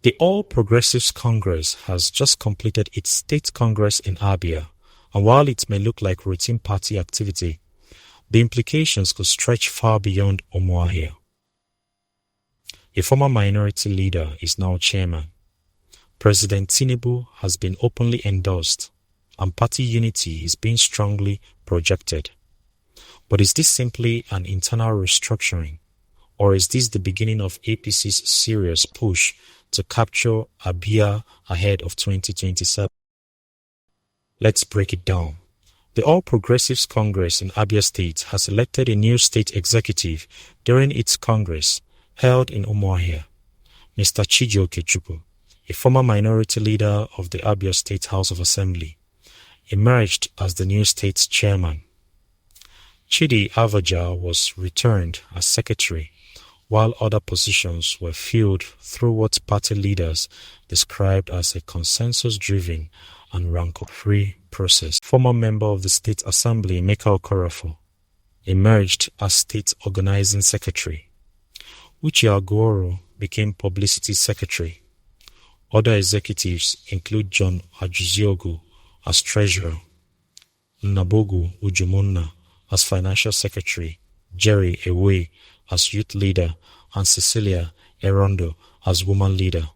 The All Progressives Congress has just completed its state congress in Abia, and while it may look like routine party activity, the implications could stretch far beyond Umuahia. A former minority leader is now chairman. President Tinubu has been openly endorsed, and party unity is being strongly projected. But is this simply an internal restructuring, or is this the beginning of APC's serious push to capture Abia ahead of 2027? Let's break it down. The All Progressives Congress in Abia State has elected a new state executive during its congress held in Umuahia. Mr. Chukwu, a former minority leader of the Abia State House of Assembly, emerged as the new state's chairman. Chidi Avaja was returned as secretary, while other positions were filled through what party leaders described as a consensus-driven and rancor-free process. Former member of the State Assembly, Emeka Okorafo, emerged as state organizing secretary. Uche Agoro became publicity secretary. Other executives include John Ajuziogu as treasurer, Nabogu Ujumunna as financial secretary, Jerry Ewe as youth leader, and Cecilia Erondo as woman leader.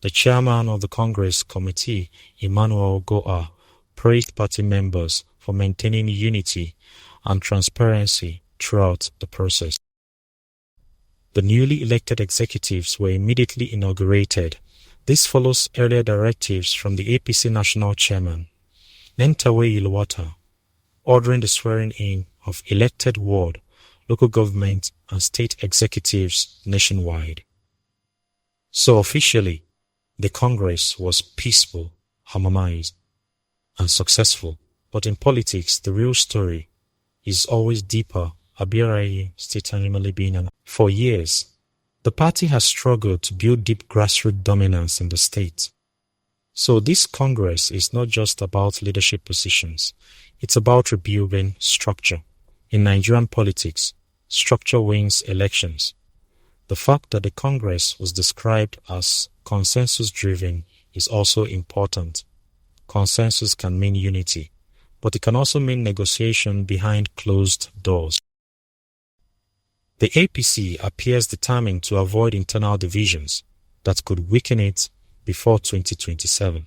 The chairman of the Congress Committee, Emmanuel Goa, praised party members for maintaining unity and transparency throughout the process. The newly elected executives were immediately inaugurated. This follows earlier directives from the APC national chairman, Nentawe Iluwata, ordering the swearing-in of elected ward, local government, and state executives nationwide. So officially, the Congress was peaceful, harmonized, and successful. But in politics, the real story is always deeper. Abia State normally being. For years, the party has struggled to build deep grassroots dominance in the state. So this Congress is not just about leadership positions. It's about rebuilding structure. In Nigerian politics, structure wins elections. The fact that the Congress was described as consensus-driven is also important. Consensus can mean unity, but it can also mean negotiation behind closed doors. The APC appears determined to avoid internal divisions that could weaken it before 2027.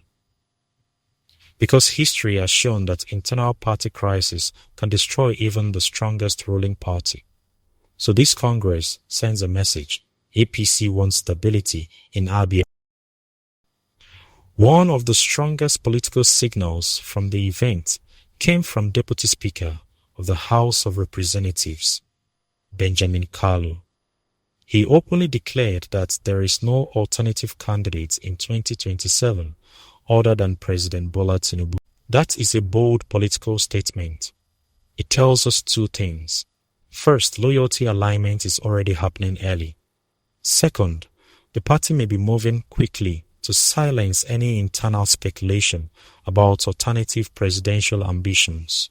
Because history has shown that internal party crisis can destroy even the strongest ruling party. So this Congress sends a message. APC wants stability in Abia. One of the strongest political signals from the event came from Deputy Speaker of the House of Representatives, Benjamin Kalu. He openly declared that there is no alternative candidate in 2027 other than President Bola Tinubu. That is a bold political statement. It tells us two things. First, loyalty alignment is already happening early. Second, the party may be moving quickly to silence any internal speculation about alternative presidential ambitions.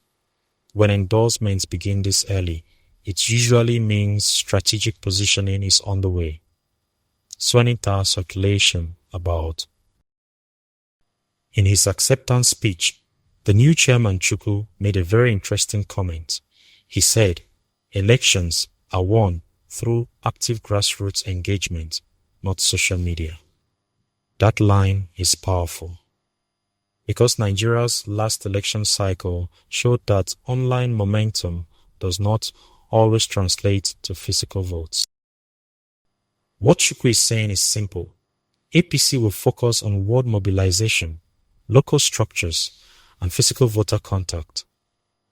When endorsements begin this early, it usually means strategic positioning is on the way. Swanita circulation about. In his acceptance speech, the new chairman Chukwu made a very interesting comment. He said, "Elections are won through active grassroots engagement, not social media." That line is powerful. Because Nigeria's last election cycle showed that online momentum does not always translate to physical votes. What Chukwu is saying is simple. APC will focus on ward mobilization, local structures, and physical voter contact.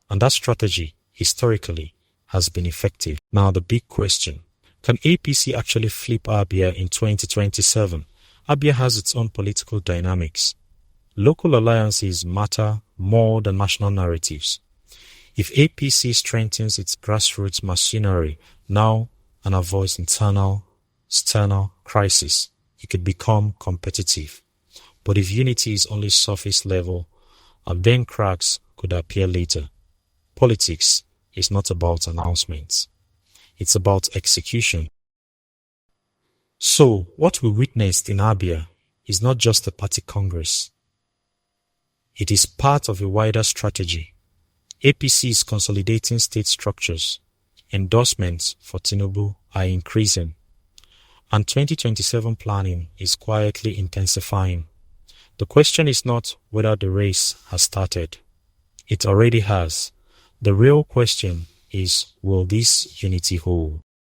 And that strategy, historically, has been effective. Now the big question, can APC actually flip Abia in 2027? Abia has its own political dynamics. Local alliances matter more than national narratives. If APC strengthens its grassroots machinery now and avoids internal, external crisis, it could become competitive. But if unity is only surface level, then cracks could appear later. Politics is not about announcements. It's about execution. So, what we witnessed in Abia is not just a party congress. It is part of a wider strategy. APC is consolidating state structures. Endorsements for Tinubu are increasing. And 2027 planning is quietly intensifying. The question is not whether the race has started. It already has. The real question is, will this unity hold?